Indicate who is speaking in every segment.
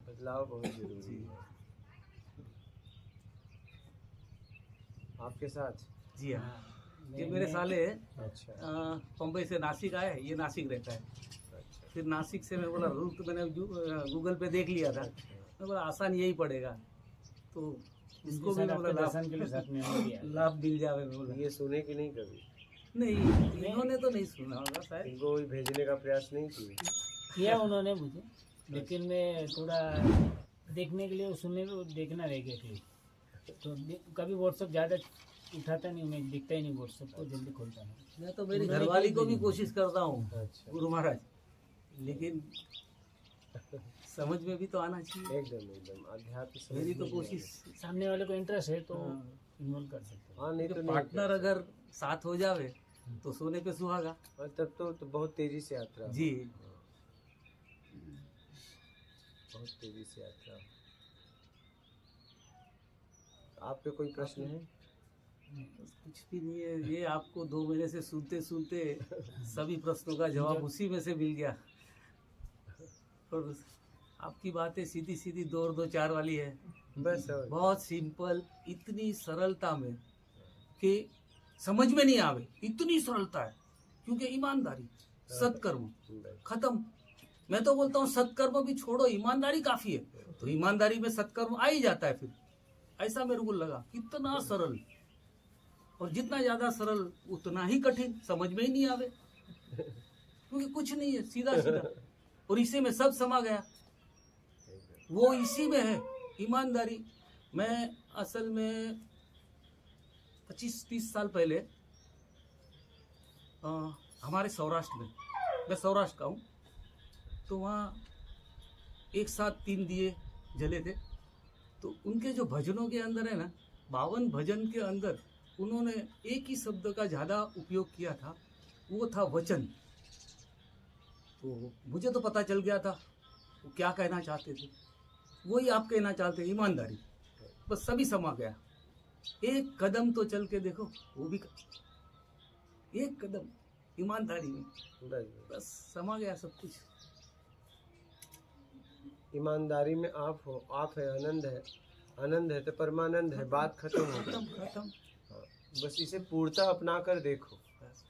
Speaker 1: बदलाव बहुत जरूरी है आपके साथ।
Speaker 2: जी हाँ, ये मेरे साले हैं।
Speaker 1: अच्छा
Speaker 2: बम्बई से नासिक आए, ये नासिक रहता है।
Speaker 1: अच्छा
Speaker 2: फिर नासिक से मैं बोला रूट मैंने गूगल पे देख लिया था, मैं बोला आसान यही पड़ेगा, तो इसको भी मैं बोला
Speaker 3: दर्शन के लिए साथ में हो गया।
Speaker 2: लाभ मिल जावे। मैं बोला
Speaker 1: ये सुने कि नहीं कभी
Speaker 2: नहीं, इन्होंने तो नहीं सुना होगा शायद।
Speaker 1: इनको भी भेजने का प्रयास नहीं किए।
Speaker 3: किया उन्होंने मुझे, लेकिन मैं थोड़ा देखने के लिए सुनने में देखना रह गया क्लिप। तो कभी व्हाट्सएप ज़्यादा उठाता नहीं, मैं दिखता ही नहीं व्हाट्सएप को, जल्दी खोलता नहीं।
Speaker 2: मैं तो मेरी घरवाली को भी कोशिश करता हूँ
Speaker 1: अच्छा
Speaker 2: गुरु महाराज, लेकिन समझ में भी तो आना चाहिए।
Speaker 1: एकदम एकदम अध्यात्म समझ
Speaker 2: मेरी तो
Speaker 1: में
Speaker 2: कोशिश,
Speaker 3: सामने वाले को इंटरेस्ट है तो
Speaker 2: हाँ।
Speaker 3: इन्वॉल्व कर सकते हैं।
Speaker 1: हाँ नहीं तो नहीं
Speaker 2: पार्टनर अगर साथ हो जावे तो सोने पे सुहागा।
Speaker 1: और तब तो बहुत तेजी से यात्रा हो।
Speaker 2: जी
Speaker 1: बहुत तेजी से यात्रा हो। आपके कोई प्रश्न है?
Speaker 2: कुछ भी नहीं है, ये आपको 2 महीने से सुनते सुनते सभी प्रश्नों का जवाब उसी में से मिल गया। और आपकी बातें सीधी सीधी 2 और 2 4 वाली है,
Speaker 1: बस और
Speaker 2: बहुत सिंपल, इतनी सरलता में कि समझ में नहीं आवे, इतनी सरलता है। क्योंकि ईमानदारी, सत्कर्म
Speaker 1: बस।
Speaker 2: खत्म। मैं तो बोलता हूँ सत्कर्म भी छोड़ो, ईमानदारी काफी है। तो ईमानदारी में सत्कर्म आ ही जाता है। फिर ऐसा मेरे को लगा, कितना सरल, और जितना ज्यादा सरल उतना ही कठिन, समझ में ही नहीं आवे, क्योंकि कुछ नहीं है, सीधा सीधा। और इसी में सब समा गया, वो इसी में है, ईमानदारी। मैं असल में 25-30 साल पहले हमारे सौराष्ट्र में, मैं सौराष्ट्र का हूँ, तो वहाँ एक साथ 3 दिए जले थे। तो उनके जो भजनों के अंदर है ना, 52 भजन के अंदर उन्होंने एक ही शब्द का ज़्यादा उपयोग किया था, वो था वचन। तो मुझे तो पता चल गया था वो क्या कहना चाहते थे, वही आप कहना चाहते हैं, ईमानदारी। बस सभी समा गया। एक कदम तो चल के देखो, वो भी एक कदम ईमानदारी में,
Speaker 1: बस
Speaker 2: बस समा गया सब कुछ।
Speaker 1: ईमानदारी में आप हो, आप है, आनंद है तो परमानंद है, बात खत्म हो गई।
Speaker 2: खत्म।
Speaker 1: हाँ, बस इसे पूर्णतः अपना कर देखो,
Speaker 2: बस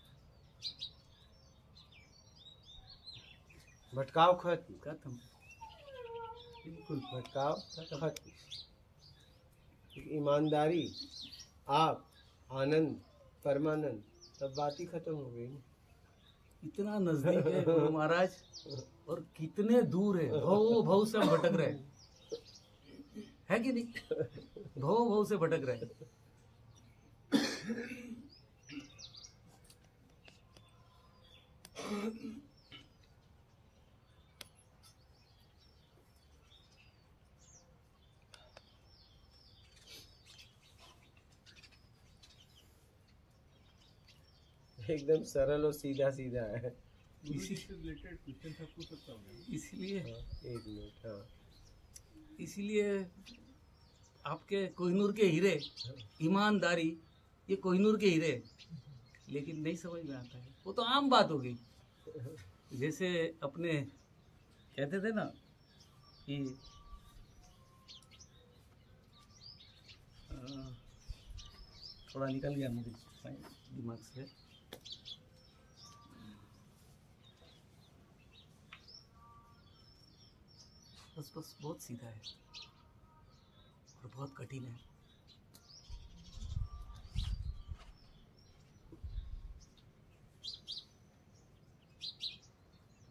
Speaker 1: भटकाव खत्म,
Speaker 2: खत्म, बिल्कुल
Speaker 1: भटकाव खत्म। ईमानदारी, आप, आनंद, परमानंद, तब बात ही खत्म हो गई।
Speaker 2: इतना नजदीक है गुरु महाराज, और कितने दूर है, भव भव से हम भटक रहे है कि नहीं, भव भव से भटक रहे हैं।
Speaker 1: एकदम सरल और सीधा सीधा है।
Speaker 2: इसलिए
Speaker 1: हाँ, 1 मिनट। हाँ
Speaker 2: इसीलिए आपके कोहिनूर के हीरे, ईमानदारी, ये कोहिनूर के हीरे, लेकिन नहीं समझ में आता है। वो तो आम बात हो गई। जैसे अपने कहते थे ना कि थोड़ा निकल गया मेरे दिमाग से, बस बहुत सीधा है और बहुत कठिन है।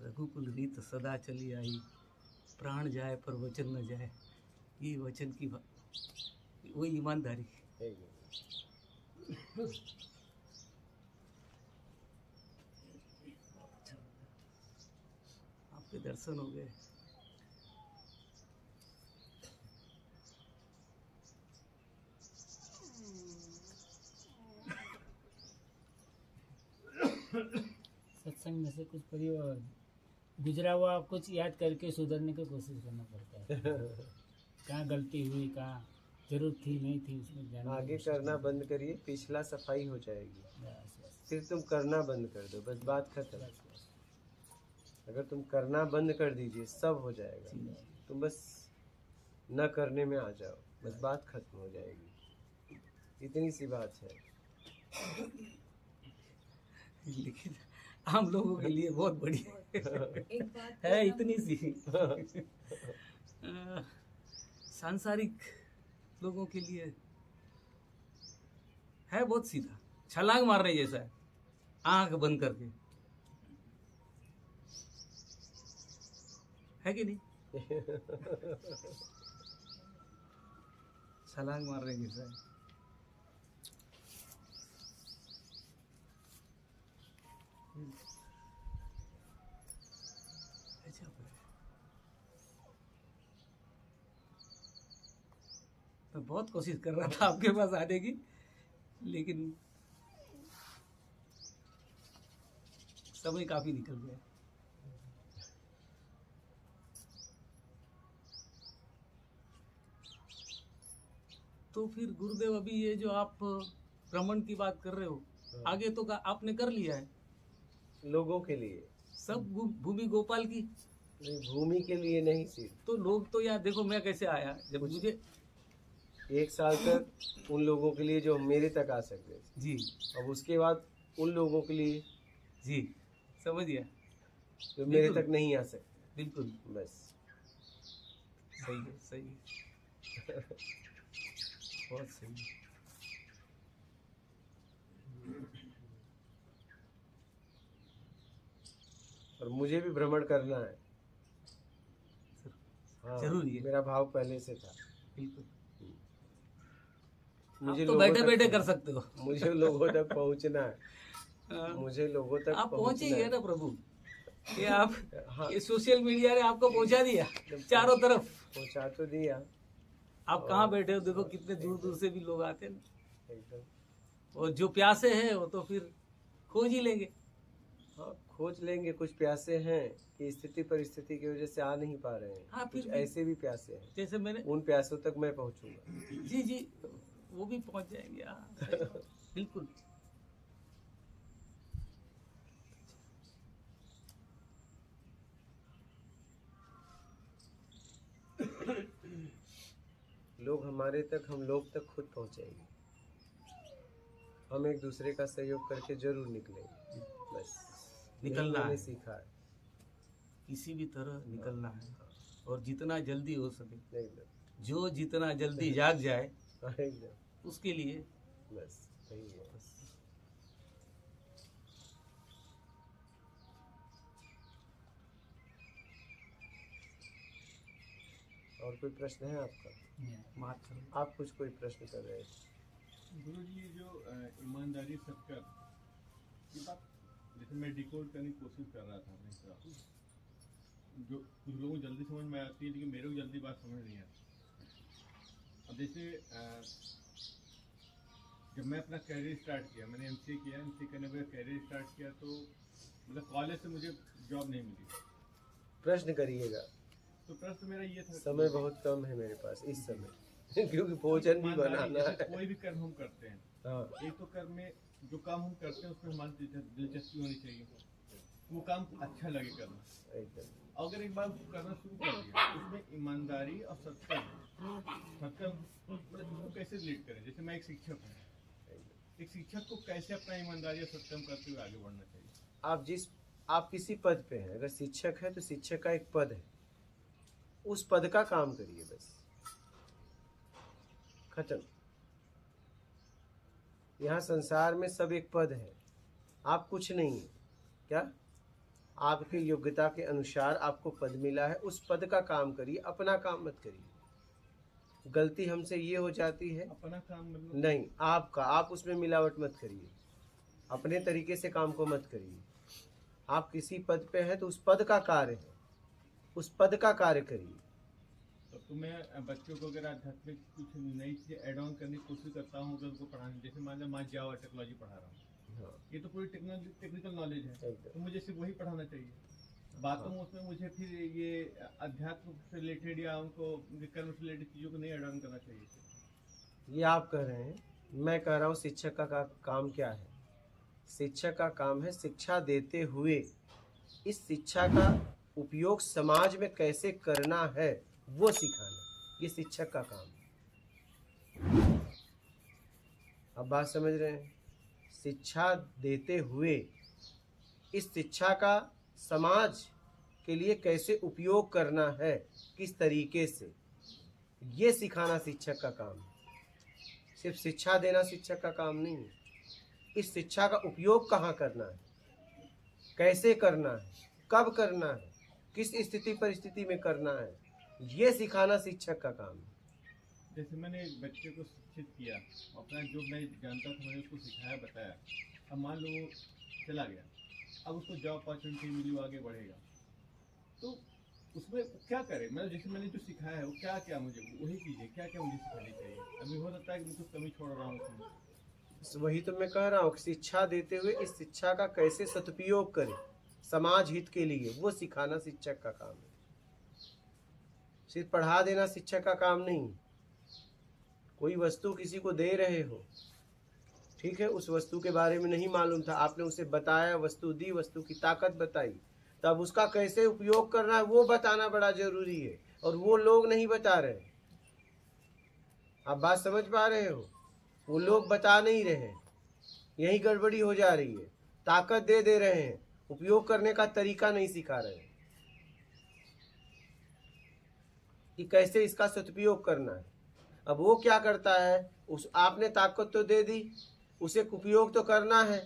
Speaker 2: रघुकुल रीत सदा चली आई, प्राण जाए पर वचन न जाए। ये वचन की वही ईमानदारी।
Speaker 1: एक मिनट।
Speaker 2: आपके दर्शन हो गए।
Speaker 3: सत्संग में से कुछ परिवार गुजरा हुआ कुछ याद करके सुधरने की कोशिश करना पड़ता है। कहाँ गलती हुई, कहाँ जरूरत थी नहीं थी, उसमें ध्यान
Speaker 1: आगे करना बंद करिए, पिछला सफाई हो जाएगी।
Speaker 3: बस।
Speaker 1: फिर तुम करना बंद कर दो, बस बात खत्म। अगर तुम करना बंद कर दीजिए, सब हो जाएगा। तुम बस न करने में आ जाओ, बस बात खत्म हो जाएगी। इतनी सी बात है।
Speaker 2: लेकिन आम लोगों के लिए बहुत बड़ी है, इतनी सी। सांसारिक लोगों के लिए है बहुत सीधा, छलांग मारने जैसा है, आंख बंद करके, है कि नहीं? छलांग मारने जैसा है। मैं बहुत कोशिश कर रहा था आपके पास आने की, लेकिन समय काफी निकल गया। तो फिर गुरुदेव, अभी ये जो आप भ्रमण की बात कर रहे हो, आगे तो आपने कर लिया है
Speaker 1: लोगों के लिए,
Speaker 2: सब भूमि गोपाल की।
Speaker 1: नहीं, भूमि के लिए नहीं सिर्फ।
Speaker 2: तो लोग तो यार देखो, मैं कैसे आया, जब मुझे
Speaker 1: 1 साल तक उन लोगों के लिए जो मेरे तक आ सकते थे
Speaker 2: जी,
Speaker 1: अब उसके बाद उन लोगों के लिए
Speaker 2: जी समझ गया,
Speaker 1: जो मेरे
Speaker 2: बिल्कुल।
Speaker 1: तक नहीं आ सकते।
Speaker 2: बिल्कुल
Speaker 1: बस
Speaker 2: सही है, सही है, बहुत सही है।
Speaker 1: और मुझे भी भ्रमण करना है। हाँ,
Speaker 2: जरूरी है।
Speaker 1: मेरा भाव पहले से था।
Speaker 2: बिल्कुल,
Speaker 1: मुझे
Speaker 2: आप तो
Speaker 1: लोगों
Speaker 2: बैठे
Speaker 1: तक-
Speaker 2: बैठे कर सकते हो।
Speaker 1: मुझे लोगों तक पहुंचना है।
Speaker 2: हाँ,
Speaker 1: मुझे लोगों तक
Speaker 2: आप पहुंचे ही
Speaker 1: पहुंचना
Speaker 2: है ना प्रभु, ये आप
Speaker 1: हाँ,
Speaker 2: ये सोशल मीडिया ने आपको पहुंचा दिया चारों तरफ।
Speaker 1: पहुंचा तो दिया
Speaker 2: आप कहाँ बैठे हो, देखो कितने दूर दूर से भी लोग आते हैं,
Speaker 1: एकदम।
Speaker 2: और जो प्यासे हैं वो तो फिर खोज ही लेंगे।
Speaker 1: हाँ, खोज लेंगे। कुछ प्यासे हैं कि स्थिति परिस्थिति की वजह से आ नहीं पा रहे हैं।
Speaker 2: हाँ, फिर
Speaker 1: कुछ
Speaker 2: भी-
Speaker 1: ऐसे भी प्यासे हैं,
Speaker 2: जैसे मैंने,
Speaker 1: उन प्यासों तक मैं पहुंचूंगा।
Speaker 2: जी जी, वो भी पहुंच जाएंगे। हाँ, सही बात। बिल्कुल।
Speaker 1: लोग हमारे तक, हम लोग तक खुद पहुंचेंगे। हम एक दूसरे का सहयोग करके जरूर निकलेंगे। बस
Speaker 2: निकलना
Speaker 1: यही मैंने
Speaker 2: है।
Speaker 1: सीखा है।
Speaker 2: किसी भी तरह निकलना है, और जितना जल्दी हो सके,
Speaker 1: एकदम
Speaker 2: जो जितना जल्दी जाग जाए
Speaker 1: एकदम,
Speaker 2: उसके लिए
Speaker 1: बस सही है। और कोई प्रश्न है आपका?
Speaker 2: माफ करो।
Speaker 1: आप कुछ कोई प्रश्न कर रहे थे?
Speaker 4: गुरु जी, जो ईमानदारी सत्कर की बात, जैसे मैं डिकोड करने की कोशिश कर रहा था अपनी तरफ, जो कुछ लोगों को जल्दी समझ में आती है, लेकिन मेरे को जल्दी बात समझ नहीं आती। अब जैसे जब मैं अपना कैरियर स्टार्ट किया, मैंने एमसीए किया, एमसीए करने के बाद कैरियर स्टार्ट किया, तो मतलब कॉलेज से मुझे जॉब नहीं मिली।
Speaker 1: प्रश्न करिएगा।
Speaker 4: तो प्रश्न मेरा ये था,
Speaker 1: समय बहुत कम है मेरे पास इस समय क्योंकि भोजन भी
Speaker 4: ईमानदारी,
Speaker 1: बनाना
Speaker 4: जैसे
Speaker 1: है।
Speaker 4: कोई भी कर्म हम करते हैं,
Speaker 1: हाँ,
Speaker 4: एक तो कर्म में जो काम हम करते हैं उसमें हमारी दिलचस्पी होनी चाहिए, वो काम अच्छा लगे करना।
Speaker 1: एकदम।
Speaker 4: अगर एक बार करना शुरू कर दिया, उसमें ईमानदारी और सत्कर्म वो कैसे लीड करें? जैसे मैं एक शिक्षक हूँ, एक शिक्षक को कैसे अपना ईमानदारी और सत्कर्म करते हुए आगे बढ़ना चाहिए?
Speaker 1: आप किसी पद पे हैं, अगर शिक्षक है तो शिक्षक का एक पद है, उस पद का काम करिए, बस खत्म। यहाँ संसार में सब एक पद है, आप कुछ नहीं है। क्या आपकी योग्यता के अनुसार आपको पद मिला है, उस पद का काम करिए, अपना काम मत करिए। गलती हमसे ये हो जाती है,
Speaker 4: अपना काम मतलब
Speaker 1: नहीं आपका, आप उसमें मिलावट मत करिए, अपने तरीके से काम को मत करिए। आप किसी पद पे हैं तो उस पद का कार्य है, उस पद का कार्य करिए।
Speaker 4: तो मैं बच्चों को अगर आध्यात्मिक कुछ नई चीज़ ऐड ऑन करने की कोशिश करता हूँ, अगर उनको पढ़ाने, जैसे मान लो मैं जावा टेक्नोलॉजी पढ़ा रहा हूँ,
Speaker 1: हाँ,
Speaker 4: ये तो पूरी टेक्निकल नॉलेज है,
Speaker 1: एकदम।
Speaker 4: तो मुझे सिर्फ वही पढ़ाना चाहिए। बातों में उसमें मुझे फिर ये अध्यात्म से रिलेटेड या उनको कर्म से रिलेटेड चीज़ों को नहीं ऐड ऑन करना चाहिए।
Speaker 1: ये आप कह रहे हैं, मैं कह रहा हूँ शिक्षक का काम क्या है? शिक्षक का काम है शिक्षा देते हुए इस शिक्षा का उपयोग समाज में कैसे करना है वो सिखाना। ये शिक्षक का काम है। अब बात समझ रहे हैं? शिक्षा देते हुए इस शिक्षा का समाज के लिए कैसे उपयोग करना है, किस तरीके से, ये सिखाना शिक्षक का काम है। सिर्फ शिक्षा देना शिक्षक का काम नहीं है। इस शिक्षा का उपयोग कहाँ करना है, कैसे करना है, कब करना है, किस स्थिति परिस्थिति में करना है, ये सिखाना शिक्षक का काम है।
Speaker 4: जैसे मैंने एक बच्चे को शिक्षित किया, अपना जो मैं जानता था मैंने उसको सिखाया, बताया। अब मान लो वो चला गया, अब उसको जॉब अपॉर्चुनिटी मिली, वो आगे बढ़ेगा, तो उसमें क्या करे? मतलब जैसे मैंने जो सिखाया है वो क्या क्या मुझे वही चीज़ें क्या क्या मुझे सिखानी चाहिए? अभी हो सकता है कि मैं कुछ कमी छोड़ रहा हूँ उसमें।
Speaker 1: वही तो मैं कह रहा हूँ कि शिक्षा देते हुए इस शिक्षा का कैसे सदुपयोग करें समाज हित के लिए, वो सिखाना शिक्षक का काम है। सिर्फ पढ़ा देना शिक्षक का काम नहीं। कोई वस्तु किसी को दे रहे हो, ठीक है, उस वस्तु के बारे में नहीं मालूम था, आपने उसे बताया, वस्तु दी, वस्तु की ताकत बताई, तब उसका कैसे उपयोग करना है वो बताना बड़ा जरूरी है, और वो लोग नहीं बता रहे। आप बात समझ पा रहे हो? वो लोग बता नहीं रहे, यही गड़बड़ी हो जा रही है। ताकत दे रहे हैं, उपयोग करने का तरीका नहीं सिखा रहे कि कैसे इसका सदुपयोग करना है। अब वो क्या करता है, उस आपने ताकत तो दे दी, उसे उपयोग तो करना है,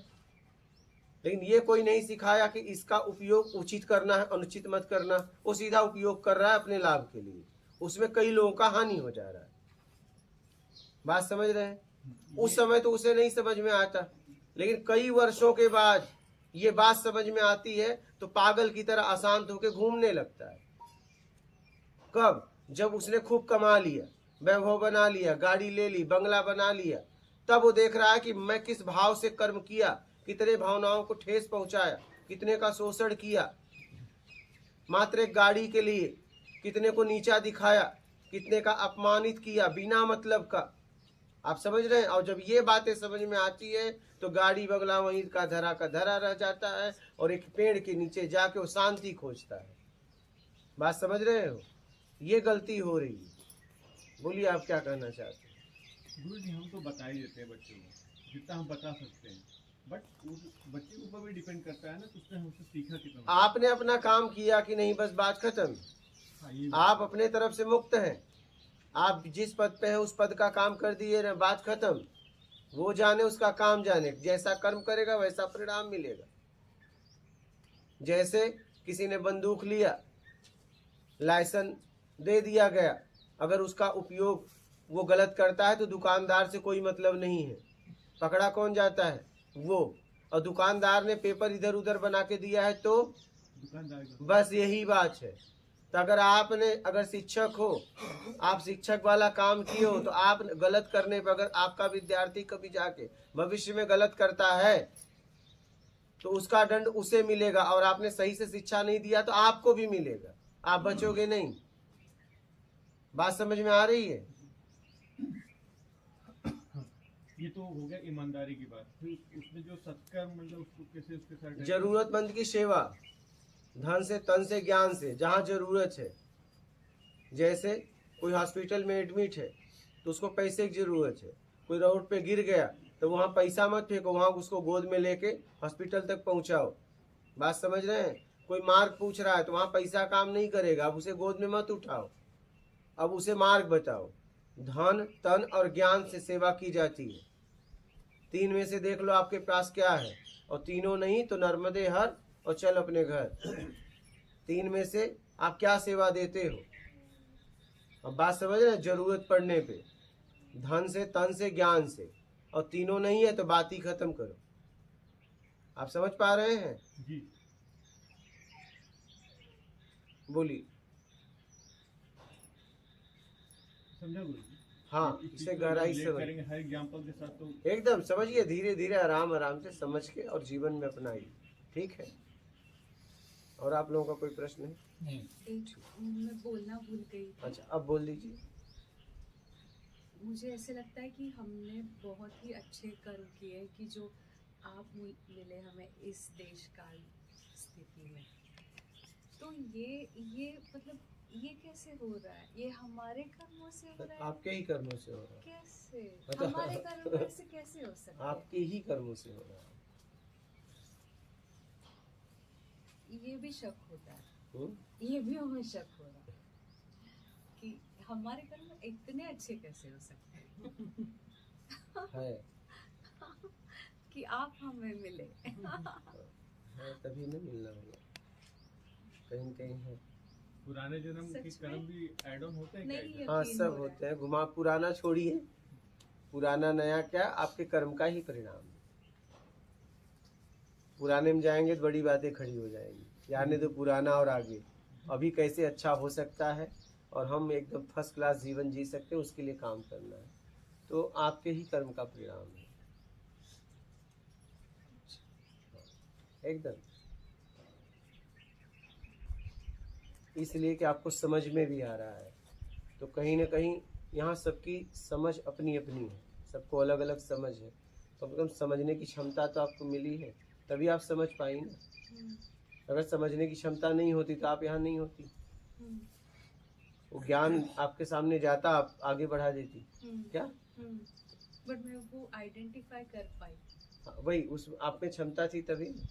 Speaker 1: लेकिन ये कोई नहीं सिखाया कि इसका उपयोग उचित करना है, अनुचित मत करना। वो सीधा उपयोग कर रहा है अपने लाभ के लिए, उसमें कई लोगों का हानि हो जा रहा है। बात समझ रहे हैं? उस समय तो उसे नहीं समझ में आता, लेकिन कई वर्षों के बाद ये बात समझ में आती है तो पागल की तरह अशांत होकर घूमने लगता है। कब? जब उसने खूब कमा लिया, वैभव बना लिया, गाड़ी ले ली, बंगला बना लिया, तब वो देख रहा है कि मैं किस भाव से कर्म किया, कितने भावनाओं को ठेस पहुंचाया, कितने का शोषण किया, मात्र एक गाड़ी के लिए कितने को नीचा दिखाया, कितने का अपमानित किया बिना मतलब का। आप समझ रहे हैं? और जब ये बातें समझ में आती है तो गाड़ी बंगला वहीं का धरा रह जाता है, और एक पेड़ के नीचे जाके वो शांति खोजता है। बात समझ रहे हो? ये गलती हो रही है। बोलिए, आप क्या कहना चाहते हैं?
Speaker 4: गुरु जी, हम तो बता ही देते हैं बच्चों को जितना हम बता सकते हैं, बट उस बच्चे के ऊपर भी डिपेंड करता है ना कि उसने हमसे सीखा कितना।
Speaker 1: आपने अपना काम किया कि नहीं, बस बात खत्म।
Speaker 4: हाँ, ये
Speaker 1: आप अपने तरफ से मुक्त हैं, आप जिस पद पे हैं उस पद का काम कर दिए ना, बात खत्म। वो जाने, उसका काम जाने, जैसा कर्म करेगा वैसा परिणाम मिलेगा। जैसे किसी ने बंदूक लिया, लाइसेंस दे दिया गया, अगर उसका उपयोग वो गलत करता है तो दुकानदार से कोई मतलब नहीं है, पकड़ा कौन जाता है? वो। और दुकानदार ने पेपर इधर उधर बना के दिया है तो
Speaker 4: दुकानदार का।
Speaker 1: बस यही बात है। तो अगर शिक्षक हो, आप शिक्षक वाला काम किए हो, तो आप गलत करने पर अगर आपका विद्यार्थी कभी जाके भविष्य में गलत करता है तो उसका दंड उसे मिलेगा, और आपने सही से शिक्षा नहीं दिया तो आपको भी मिलेगा, आप बचोगे नहीं। बात समझ में आ रही है?
Speaker 4: ये तो हो गया ईमानदारी की बात। फिर उसमें जो सत्कर्म, मतलब उसको कैसे उसके साथ
Speaker 1: जरूरतमंद की सेवा, धन से, तन से, ज्ञान से, जहाँ जरूरत है। जैसे कोई हॉस्पिटल में एडमिट है तो उसको पैसे की जरूरत है, कोई रोड पे गिर गया तो वहाँ पैसा मत फेंको, वहाँ उसको गोद में लेके हॉस्पिटल तक पहुँचाओ। बात समझ रहे हैं? कोई मार्ग पूछ रहा है तो वहाँ पैसा काम नहीं करेगा, अब उसे गोद में मत उठाओ, अब उसे मार्ग बताओ। धन, तन और ज्ञान से सेवा की जाती है। तीन में से देख लो आपके पास क्या है, और तीनों नहीं तो नर्मदे हर और चल अपने घर। तीन में से आप क्या सेवा देते हो? अब बात समझ रहे हैं? जरूरत पड़ने पे धन से, तन से, ज्ञान से, और तीनों नहीं है तो बात ही खत्म करो। आप समझ पा रहे हैं?
Speaker 4: जी।
Speaker 1: बोलिए।
Speaker 4: समझा गुरु जी?
Speaker 1: हाँ,
Speaker 4: इस
Speaker 1: इसे
Speaker 4: चीज़ को
Speaker 1: गहराई
Speaker 4: relate
Speaker 1: से
Speaker 4: करेंगे हर एग्जाम्पल के साथ तो।
Speaker 1: एकदम समझिए, धीरे धीरे आराम आराम से समझ के और जीवन में अपनाइए। ठीक है? और आप लोगों का कोई प्रश्न है?
Speaker 3: नहीं।
Speaker 5: एक मैं बोलना भूल गई।
Speaker 1: अच्छा, अब बोल दीजिए।
Speaker 5: मुझे ऐसे लगता है कि हमने बहुत ही अच्छे कर्म किए कि जो आप मिले हमें इस देश काल स्थिति में। तो ये मतलब ये कैसे हो रहा है? ये हमारे कर्मों से हो रहा है?
Speaker 1: आपके ही कर्मों से हो रहा है।
Speaker 5: कैसे?
Speaker 1: मतलब-
Speaker 5: हमारे कर्म ऐसे कैसे हो सकते हैं?
Speaker 1: आपके ही कर्मों से हो रहा है।
Speaker 5: ये भी शक होता है,
Speaker 1: हम्म?
Speaker 5: ये भी हमें शक हो रहा है कि हमारे कर्म इतने अच्छे कैसे हो सकते हैं
Speaker 1: है
Speaker 5: कि आप हमें मिले।
Speaker 1: तभी ना मिलना होगा, कहीं न कहीं है।
Speaker 4: पुराने जन्म के
Speaker 5: सच में?
Speaker 4: कर्म भी ऐड ऑन होते हैं क्या
Speaker 5: नहीं,
Speaker 4: इसमें?
Speaker 1: हाँ,
Speaker 5: यकीन
Speaker 1: सब
Speaker 5: हो रहा
Speaker 1: होते
Speaker 5: है।
Speaker 1: हैं। घुमा पुराना छोड़िए, पुराना नया क्या, आपके कर्म का ही परिणाम है। पुराने में जाएंगे तो बड़ी बातें खड़ी हो जाएंगी, यानी तो पुराना और आगे अभी कैसे अच्छा हो सकता है और हम एकदम फर्स्ट क्लास जीवन जी सकते हैं, उसके लिए काम करना है। तो आपके ही कर्म का परिणाम है एकदम। इसलिए कि आपको समझ में भी आ रहा है, तो कहीं ना कहीं यहाँ सबकी समझ अपनी अपनी है, सबको अलग अलग समझ है। कम से कम समझने की क्षमता तो आपको मिली है, तभी आप समझ पाई ना।
Speaker 5: हम्म,
Speaker 1: अगर समझने की क्षमता नहीं होती तो आप यहाँ नहीं होती।
Speaker 5: हम्म,
Speaker 1: वो ज्ञान आपके सामने जाता, आप आगे बढ़ा देती
Speaker 5: हम्म,
Speaker 1: क्या।
Speaker 5: बट मैं वो आइडेंटिफाई कर पाई।
Speaker 1: हाँ, वही उस आप में क्षमता थी तभी ना।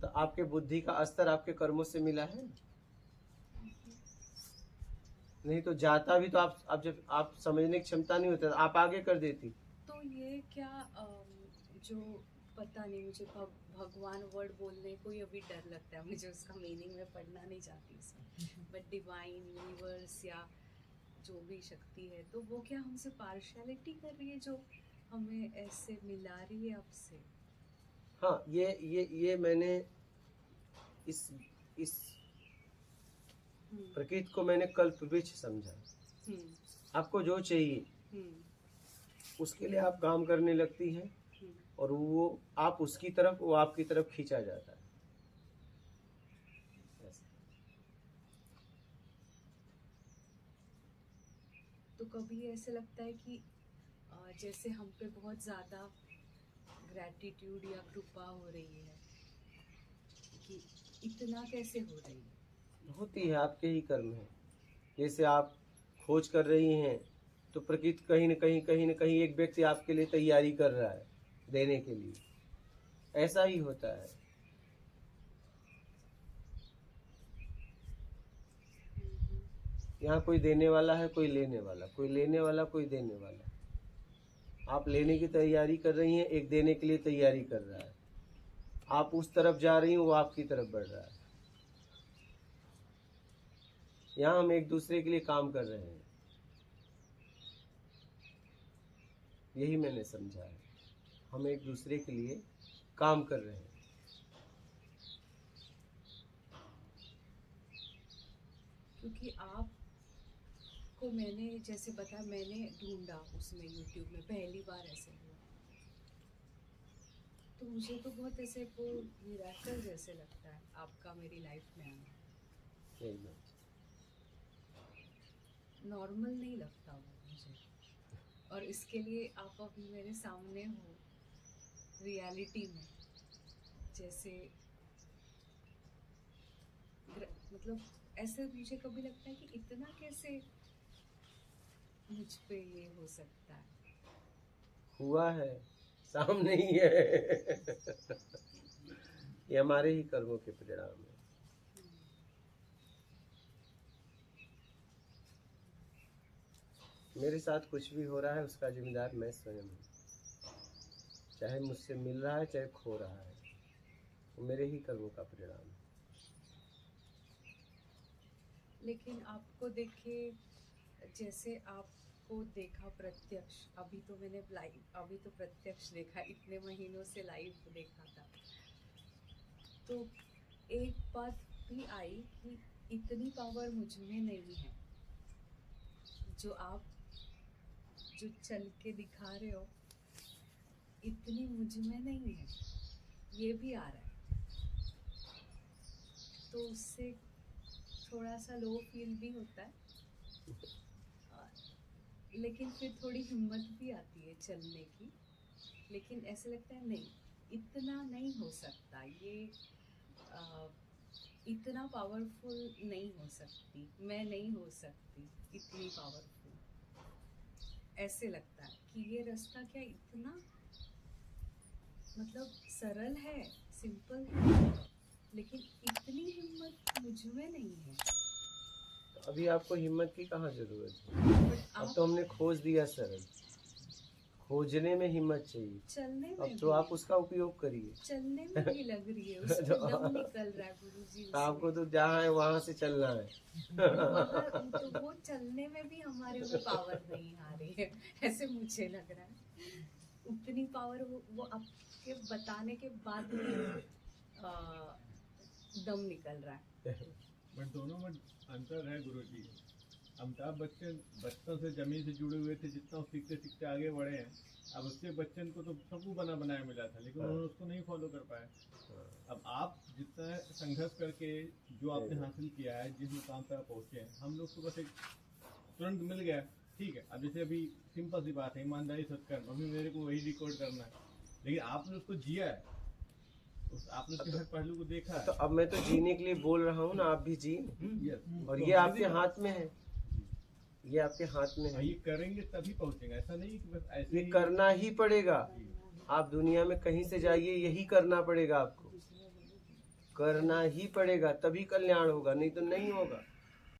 Speaker 1: तो आपके बुद्धि का स्तर आपके कर्मों से मिला है, नहीं तो जाता भी तो आप जब आप समझने की क्षमता नहीं होता आप आगे कर देती।
Speaker 5: तो ये क्या जो पता नहीं, मुझे भगवान वर्ड बोलने को ही अभी डर लगता है, मुझे उसका मीनिंग में पढ़ना नहीं चाहती इसमें, बट डिवाइन यूनिवर्स या जो भी शक्ति है, तो वो क्या हमसे पार्शियलिटी कर रही है जो हमें ऐसे मिला रही है आपसे?
Speaker 1: हाँ, ये मैंने इस
Speaker 5: हम्म,
Speaker 1: प्रकृति को मैंने कल्प वृक्ष समझा।
Speaker 5: हम्म,
Speaker 1: आपको जो चाहिए
Speaker 5: हम्म,
Speaker 1: उसके लिए आप काम करने लगती हैं
Speaker 5: हम्म,
Speaker 1: और वो आप उसकी तरफ, वो आपकी तरफ खींचा जाता है। ऐसा।
Speaker 5: तो कभी ऐसे लगता है कि जैसे हम पे बहुत ज़्यादा ग्रैटिट्यूड या कृपा हो रही है, कि इतना कैसे हो रही है?
Speaker 1: होती है, आपके ही कर्म है। जैसे आप खोज कर रही हैं तो प्रकृति कहीं न कहीं एक व्यक्ति आपके लिए तैयारी कर रहा है देने के लिए, ऐसा ही होता है। यहाँ कोई देने वाला है, कोई लेने वाला, कोई लेने वाला, कोई देने वाला। आप लेने की तैयारी कर रही हैं, एक देने के लिए तैयारी कर रहा है। आप उस तरफ जा रही हैं, वो आपकी तरफ बढ़ रहा है। यहाँ हम एक दूसरे के लिए काम कर रहे हैं, यही मैंने समझा है। हम एक दूसरे के लिए काम कर रहे हैं।
Speaker 5: क्योंकि आपको मैंने जैसे बताया, मैंने ढूंढा उसमें यूट्यूब में, पहली बार ऐसे हुआ, तो मुझे तो बहुत ऐसे वो मिरेकल जैसे लगता है आपका मेरी लाइफ में आना।
Speaker 1: यही बात।
Speaker 5: नॉर्मल नहीं लगता वो मुझे, और इसके लिए आप अभी मेरे सामने हो रियलिटी में, जैसे मतलब ऐसे मुझे कभी लगता है कि इतना कैसे मुझ पे ये हो सकता है।
Speaker 1: हुआ है, सामने ही है। ये हमारे ही कर्मों के परिणाम है। मेरे साथ कुछ भी हो रहा है उसका जिम्मेदार मैं स्वयं हूँ, चाहे मुझसे मिल रहा है चाहे खो रहा है, वो मेरे ही कर्मों का परिणाम है।
Speaker 5: लेकिन आपको देखे, जैसे आपको देखा प्रत्यक्ष, अभी तो मैंने लाइव, अभी तो प्रत्यक्ष देखा, इतने महीनों से लाइव देखा था, तो एक बात भी आई कि इतनी पावर मुझ में नहीं है, जो आप जो चल के दिखा रहे हो इतनी मुझ में नहीं है, ये भी आ रहा है, तो उससे थोड़ा सा लो फील भी होता है, लेकिन फिर थोड़ी हिम्मत भी आती है चलने की, लेकिन ऐसे लगता है नहीं, इतना नहीं हो सकता, ये इतना पावरफुल नहीं हो सकती, मैं नहीं हो सकती इतनी पावरफुल। ऐसे लगता है कि ये रास्ता क्या इतना मतलब सरल है, सिंपल है, लेकिन इतनी हिम्मत मुझ में नहीं है।
Speaker 1: अभी आपको हिम्मत की कहाँ जरूरत है?
Speaker 5: बट
Speaker 1: अब
Speaker 5: आप
Speaker 1: तो हमने खोज दिया सरल, खोजने में हिम्मत चाहिए।
Speaker 5: चलने में
Speaker 1: अब तो आप उसका उपयोग करिए।
Speaker 5: चलने में भी लग रही है, उसमें दम निकल रहा है गुरुजी।
Speaker 1: आपको तो जहाँ है वहां से चलना है।
Speaker 5: तो वो चलने में भी हमारे में पावर नहीं आ रही है, ऐसे मुझे लग रहा है। उतनी पावर वो आपके बताने के बाद भी दम निकल रहा है।
Speaker 4: बट दोनों में अंतर है गुरुजी। अमिताभ बच्चन बचपन से जमीन से जुड़े हुए थे, जितना सीखते सीखते आगे बढ़े हैं। अब उससे बच्चन को तो सबको बना बनाया मिला था, लेकिन उन्होंने उसको नहीं फॉलो कर पाया। अब आप जितना संघर्ष करके जो आपने हासिल किया है, जिस मुकाम पर आप पहुंचे हैं, हम लोग को बस एक तुरंत मिल गया, ठीक है। अब जैसे अभी सिंपल सी बात है, ईमानदारी सत्कर्म, अभी मेरे को वही रिकॉर्ड करना है, लेकिन आपने उसको जिया है, आपने उसके हर पहलू को देखा
Speaker 1: तो
Speaker 4: है।
Speaker 1: अब मैं तो जीने के लिए बोल रहा हूँ ना, आप भी जी।
Speaker 4: Yes.
Speaker 1: और
Speaker 4: तो
Speaker 1: ये आपके
Speaker 4: सीधी
Speaker 1: हाथ में है, ये आपके हाथ में
Speaker 4: बात-
Speaker 1: है।
Speaker 4: ये करेंगे तभी पहुंचेंगे, ऐसा नहीं कि बस ऐसे
Speaker 1: ये
Speaker 4: ही
Speaker 1: करना ही पड़ेगा। आप दुनिया में कहीं से जाइए, यही करना पड़ेगा आपको, करना ही पड़ेगा, तभी कल्याण होगा, नहीं तो नहीं होगा।